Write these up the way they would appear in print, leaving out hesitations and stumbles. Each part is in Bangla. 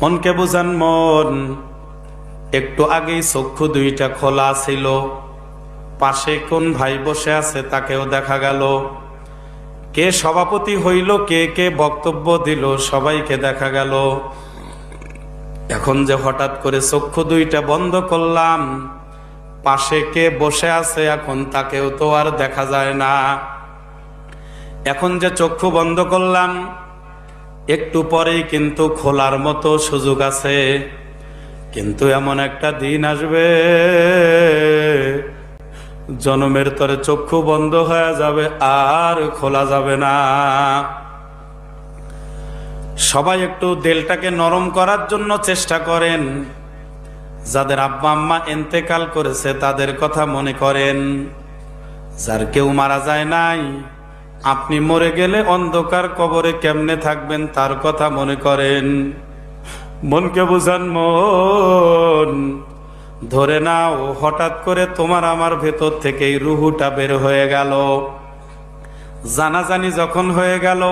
মনকে বুঝান মন। একটু আগেই চক্ষু দুইটা খোলা ছিল, পাশে কোন ভাই বসে আছে তাকেও দেখা গেল। কে সভাপতি হইল, কে কে বক্তব্য দিল, সবাইকে দেখা গেল। এখন যে হঠাৎ করে চক্ষু দুইটা বন্ধ করলাম, পাশে কে বসে আছে এখন তাকেও তো আর দেখা যায় না। এখন যে চক্ষু বন্ধ করলাম, একটু পরেই কিন্তু খোলার মতো সুযোগ আছে। কিন্তু এমন একটা দিন আসবে, জনমের তরে চক্ষু বন্ধ হয়ে যাবে, আর খোলা যাবে না। সবাই একটু দিলটাকে নরম করার জন্য চেষ্টা করেন। যাদের আব্বা আম্মা ইন্তেকাল করেছে তাদের কথা মনে করেন। যার কেউ মারা যায় নাই, আপনি মরে গেলে অন্ধকার কবরে কেমনে থাকবেন তার কথা মনে করেন। মনকে বুঝান মন। ধরে নাও হঠাৎ করে তোমার আমার ভেতর থেকেই রুহুটা বের হয়ে গেল। জানাজানি যখন হয়ে গেল,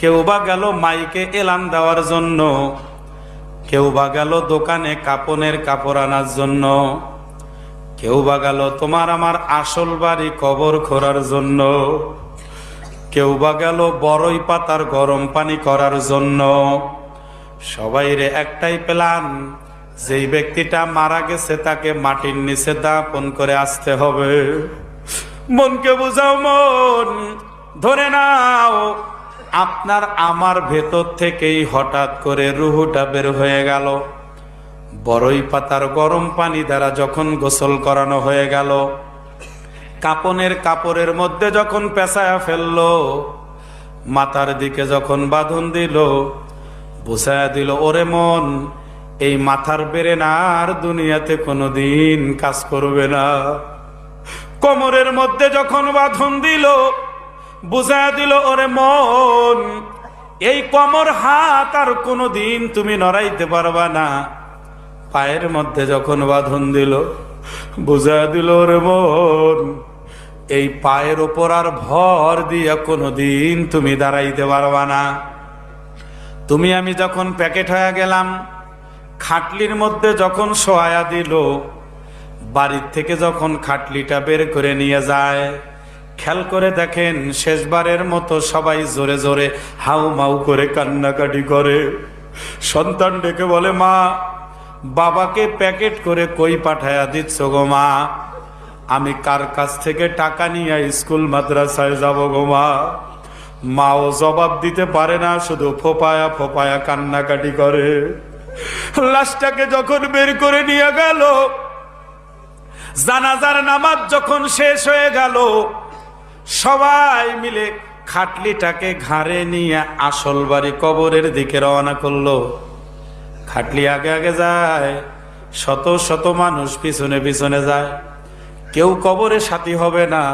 কেউ বা গেল মাইকে এলান দেওয়ার জন্য, কেউ বা গেল দোকানে কাপনের কাপড় আনার জন্য, কেউ বা গেল তোমার আমার আসল বাড়ি কবর খোঁড়ার জন্য, কেউ বা গেল বড়ই পাতার গরম পানি করার জন্য। সবাইরে একটাই প্ল্যান, যেই ব্যক্তিটা মারা গেছে তাকে মাটির নিচে দাপন করে আসতে হবে। মনকে বুঝাও মন। ধরে নাও আপনার আমার ভেতর থেকেই হঠাৎ করে রুহুটা বের হয়ে গেল। বড়ই পাতার গরম পানি দ্বারা যখন গোসল করানো হয়ে গেল, কাপনের কাপড়ের মধ্যে যখন পেঁচায়া ফেললো, মাথার দিকে যখন বাঁধন দিল, বুঝায়া দিল ওরে মন, এই মাথার বেরেন আর দুনিয়াতে কোনোদিন কাজ করবে না। কোমরের মধ্যে যখন বাঁধন দিল, বুঝায়া দিল ওরে মন, এই কোমর হাত আর কোনোদিন তুমি নড়াইতে পারবা না। পায়ের মধ্যে যখন বাঁধন দিল, বুঝায়া দিল ওরে মন, এই পায়ের ওপর আর ভর দিয়া কোনোদিন তুমি দাঁড়াইতে পারবা না। তুমি আমি যখন প্যাকেট হয়ে গেলাম, খাটলির মধ্যে যখন শোয়া দিল, বাড়ির থেকে যখন খাটলিটা বের করে নিয়ে যায়, খেয়াল করে দেখেন শেষবারের মতো সবাই জোরে জোরে হাউ মাউ করে কান্নাকাটি করে। সন্তান ডেকে বলে, মা, বাবাকে প্যাকেট করে কই পাঠায়া দিচ্ছ গো মা? আমি কার কাছ থেকে টাকা নিয়ে স্কুল মাদ্রাসায় যাব গো মা? মাও জবাব দিতে পারে না, শুধু ফোপায়া ফোপায়া কান্নাকাটি করে। লাশটাকে যখন বের করে নিয়ে গেল, জানাজার নামাজ যখন শেষ হয়ে গেল, সবাই মিলে খাটলিটাকে ঘাড়ে নিয়ে আসল বাড়ি কবরের দিকে রওনা করলো। খাটলি আগে আগে যায়, শত শত মানুষ পিছনে পিছনে যায়। কেউ কবরে সাথী হবে না,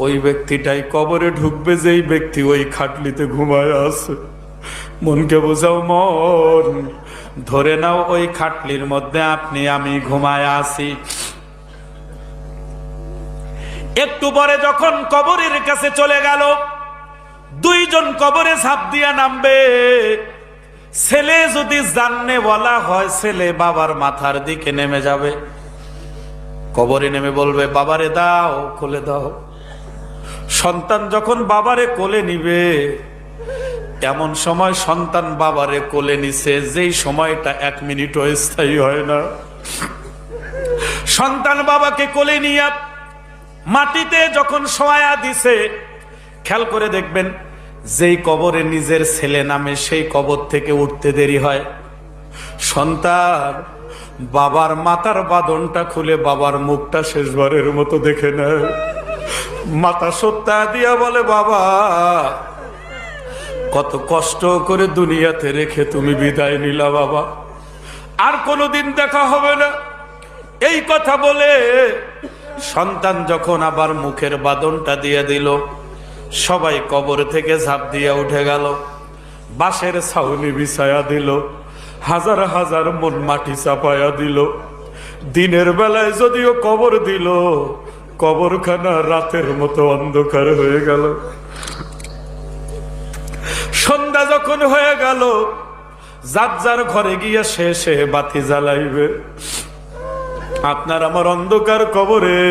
ওই ব্যক্তিটাই কবরে ঢুকবে যেই ব্যক্তি ওই খাটলিতে ঘুমায় আছে। মনকে বোঝাও মন। ধরে নাও ওই খাটলির মধ্যে আপনি আমি ঘুমায় আছি। একটু পরে যখন কবরের কাছে চলে গেল, দুইজন কবরে ঝাঁপ দিয়া নামবে। ছেলে যদি জাননে বলা হয়, ছেলে বাবার মাথার দিকে নেমে যাবে, কবরে নেমে বলবে, বাবারে দাও, কোলে দাও। সন্তান যখন বাবারে কোলে নিবে, এমন সময় সন্তান বাবারে কোলে নিছে যেই সময়টা 1 মিনিটও স্থায়ী হয় না। সন্তান বাবাকে কোলে নিয়ে মাটিতে যখন শোয়া দিছে, খেয়াল করে দেখবেন যেই কবরে নিজের ছেলে নামে সেই কবর থেকে উঠতে দেরি হয়। সন্তান বাবার মাথার বাঁধনটা খুলে বাবার মুখটা শেষবারের মতো দেখে নেয়। মাথা সত্তা দিয়া বলে, বাবা, কত কষ্ট করে দুনিয়াতে রেখে তুমি বিদায় নিলা বাবা, আর কোনোদিন দেখা হবে না। এই কথা বলে সন্তান যখন আবার মুখের বাঁধনটা দিয়ে দিল, সবাই কবর থেকে ঝাঁপ দিয়ে উঠে গেল। বাঁশের ছাউনি বিছায়া দিল, হাজার হাজার মন মাটি চাপায়া দিল। দিনের বেলায় যদিও কবর দিল, কবরখানা রাতের মতো অন্ধকার হয়ে গেল। সন্ধ্যা যখন হয়ে গেল, যার যার ঘরে গিয়ে শেষে বাতি জ্বালাইবে। আপনার আমার অন্ধকার কবরে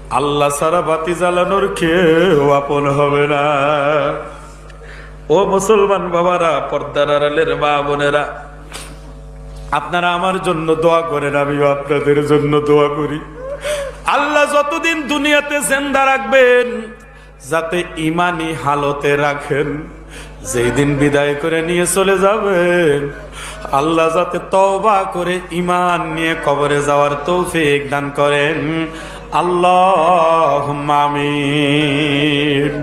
আল্লাহ সারা বাতি জ্বালানোর কেউ আপন হবে না। ও মুসলমান বাবারা, পর্দার আড়ালের মা বোনেরা, আপনারা আমার জন্য দোয়া করেন, আমিও আপনাদের জন্য দোয়া করি। আল্লাহ যতদিন দুনিয়াতে জিন্দা রাখবেন যাতে ইমানি হালতে রাখেন, যেই দিন বিদায় করে নিয়ে চলে যাবেন আল্লাহ যাতে তওবা করে ঈমান নিয়ে কবরে যাওয়ার তৌফিক দান করেন। আল্লাহুম্মা আমিন।